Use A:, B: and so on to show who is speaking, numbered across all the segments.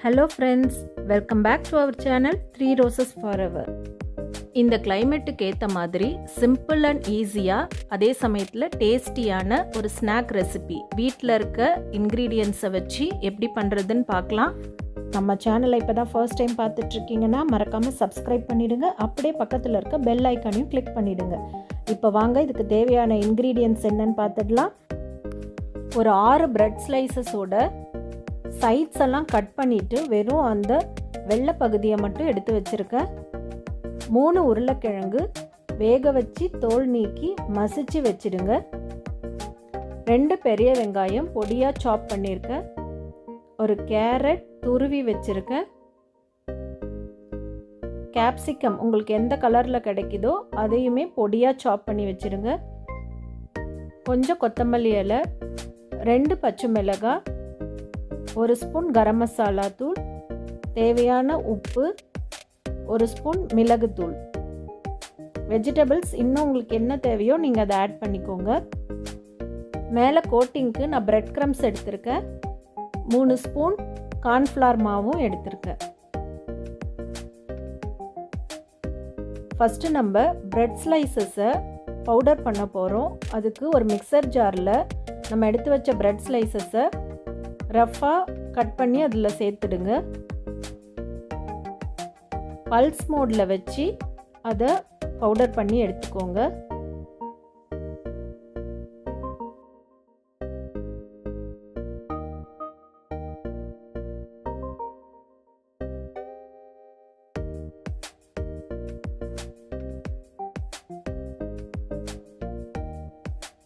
A: Hello friends, welcome back to our channel 3 Roses Forever. இந்த கிளைமேட்டுக்கு ஏற்ற மாதிரி சிம்பிள் அண்ட் ஈஸியாக அதே சமயத்தில் டேஸ்டியான ஒரு ஸ்நாக் ரெசிபி வீட்டில் இருக்க இன்க்ரீடியன்ஸை வச்சு எப்படி பண்ணுறதுன்னு பார்க்கலாம். நம்ம சேனலை இப்போ தான் ஃபர்ஸ்ட் டைம் பார்த்துட்ருக்கீங்கன்னா மறக்காமல் சப்ஸ்கிரைப் பண்ணிவிடுங்க. அப்படியே பக்கத்தில் இருக்க பெல் ஐக்கானையும் கிளிக் பண்ணிவிடுங்க. இப்போ வாங்க இதுக்கு தேவையான இன்க்ரீடியன்ட்ஸ் என்னன்னு பார்த்துடலாம். ஒரு 6 பிரெட் ஸ்லைசஸோட சைட்ஸ் எல்லாம் கட் பண்ணிவிட்டு வெறும் அந்த வெள்ளை பகுதியை மட்டும் எடுத்து வச்சுருக்கேன். 3 உருளைக்கிழங்கு வேக வச்சு தோல் நீக்கி மசிச்சு வச்சிடுங்க. 2 பெரிய வெங்காயம் பொடியாக சாப் பண்ணியிருக்கேன். ஒரு கேரட் துருவி வச்சுருக்கேன். கேப்சிகம் உங்களுக்கு எந்த கலரில் கிடைக்குதோ அதையுமே பொடியாக சாப் பண்ணி வச்சுடுங்க. கொஞ்சம் கொத்தமல்லி இலை, 2 பச்சை மிளகாய், 1 ஸ்பூன் கரம் மசாலா தூள், தேவையான உப்பு, 1 ஸ்பூன் மிளகுத்தூள். வெஜிடபிள்ஸ் இன்னும் உங்களுக்கு என்ன தேவையோ நீங்கள் அதை ஆட் பண்ணிக்கோங்க. மேலே கோட்டிங்க்கு நான் பிரெட் க்ரம்ஸ் எடுத்திருக்கேன். 3 ஸ்பூன் கார்ன்ஃப்ளவர் மாவும் எடுத்திருக்கேன். ஃபஸ்ட்டு நம்ம பிரெட் ஸ்லைசஸை பவுடர் பண்ண போகிறோம். அதுக்கு ஒரு மிக்சர் ஜாரில் நம்ம எடுத்து வச்ச பிரெட் ஸ்லைசஸை ரஃப்பாக கட் பண்ணி அதில் சேர்த்துடுங்க. பல்ஸ் மோடில் வச்சு அதை பவுடர் பண்ணி எடுத்துக்கோங்க.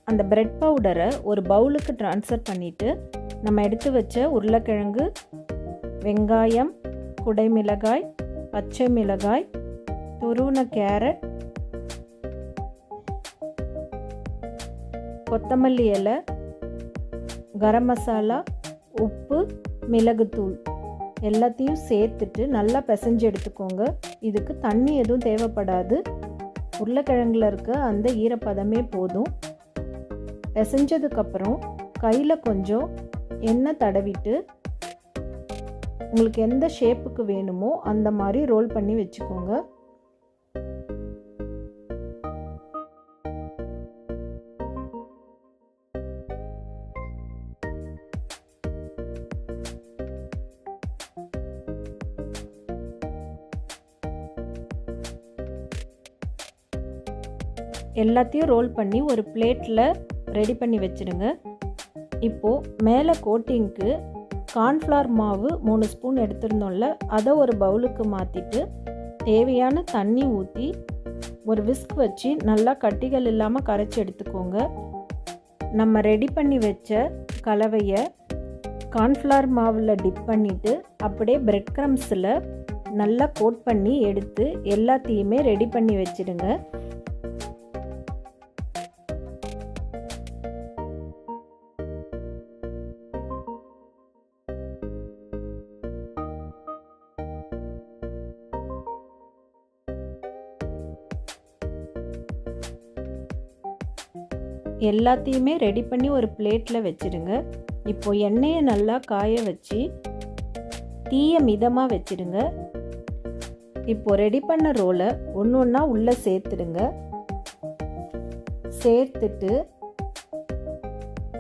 A: அந்த பிரெட் பவுடரை ஒரு பவுலுக்கு ட்ரான்ஸ்ஃபர் பண்ணிவிட்டு நம்ம எடுத்து வச்ச உருளைக்கிழங்கு, வெங்காயம், குடைமிளகாய், பச்சை மிளகாய், துருவின கேரட், கொத்தமல்லி இலை, கரம் மசாலா, உப்பு, மிளகுத்தூள் எல்லாத்தையும் சேர்த்துட்டு நல்லா பிசைஞ்சு எடுத்துக்கோங்க. இதுக்கு தண்ணி எதுவும் தேவைப்படாது. உருளைக்கிழங்குல இருக்க அந்த ஈரப்பதமே போதும். பிசைஞ்சதுக்கப்புறம் கையில் கொஞ்சம் எண்ணெய் தடவிட்டு உங்களுக்கு எந்த ஷேப்புக்கு வேணுமோ அந்த மாதிரி ரோல் பண்ணி வச்சுக்கோங்க. எல்லாத்தையும் ரோல் பண்ணி ஒரு பிளேட்டில் ரெடி பண்ணி வச்சுடுங்க. இப்போது மேலே கோட்டிங்க்கு கார்ன்ஃப்ளவர் மாவு 3 ஸ்பூன் எடுத்துருந்தோம்ல, அதை ஒரு பவுலுக்கு மாற்றிட்டு தேவையான தண்ணி ஊற்றி ஒரு விஸ்க் வச்சு நல்லா கட்டிகள் இல்லாமல் கரைச்சி எடுத்துக்கோங்க. நம்ம ரெடி பண்ணி வச்ச கலவையை கார்ன்ஃப்ளவர் மாவில் டிப் பண்ணிவிட்டு அப்படியே பிரெட் க்ரம்ஸில் நல்லா கோட் பண்ணி எடுத்து எல்லாத்தையுமே ரெடி பண்ணி வச்சுடுங்க. எல்லாத்தையுமே ரெடி பண்ணி ஒரு பிளேட்டில் வச்சுடுங்க. இப்போ எண்ணெயை நல்லா காய வச்சு தீயை மிதமாக வச்சுடுங்க. இப்போ ரெடி பண்ண ரோலை ஒன்று ஒன்றா உள்ளே சேர்த்துடுங்க. சேர்த்துட்டு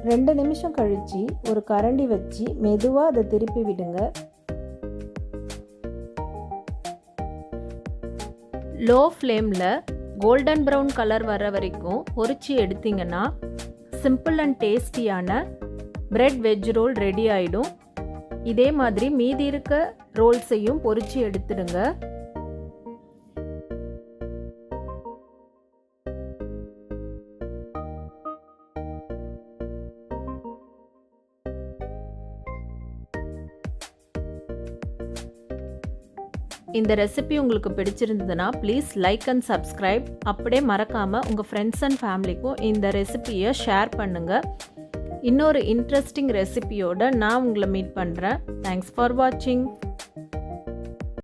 A: 2 நிமிஷம் கழித்து ஒரு கரண்டி வச்சு மெதுவாக அதை திருப்பி விடுங்க. லோ ஃப்ளேமில் கோல்டன் ப்ரௌன் கலர் வர வரைக்கும் பொரிச்சு எடுத்தீங்கன்னா சிம்பிள் அண்ட் டேஸ்டியான பிரெட் வெஜ் ரோல் ரெடி ஆகிடும். இதே மாதிரி மீதி இருக்க ரோல்ஸையும் பொரிச்சு எடுத்துடுங்க. இந்த ரெசிபி உங்களுக்கு பிடிச்சிருந்ததுன்னா ப்ளீஸ் லைக் அண்ட் சப்ஸ்கிரைப். அப்படியே மறக்காமல் உங்கள் ஃப்ரெண்ட்ஸ் அண்ட் ஃபேமிலிக்கும் இந்த ரெசிபியை ஷேர் பண்ணுங்கள். இன்னொரு இன்ட்ரெஸ்டிங் ரெசிபியோட நான் உங்களை மீட் பண்ணுறேன். தேங்க்ஸ் ஃபார் வாட்சிங்.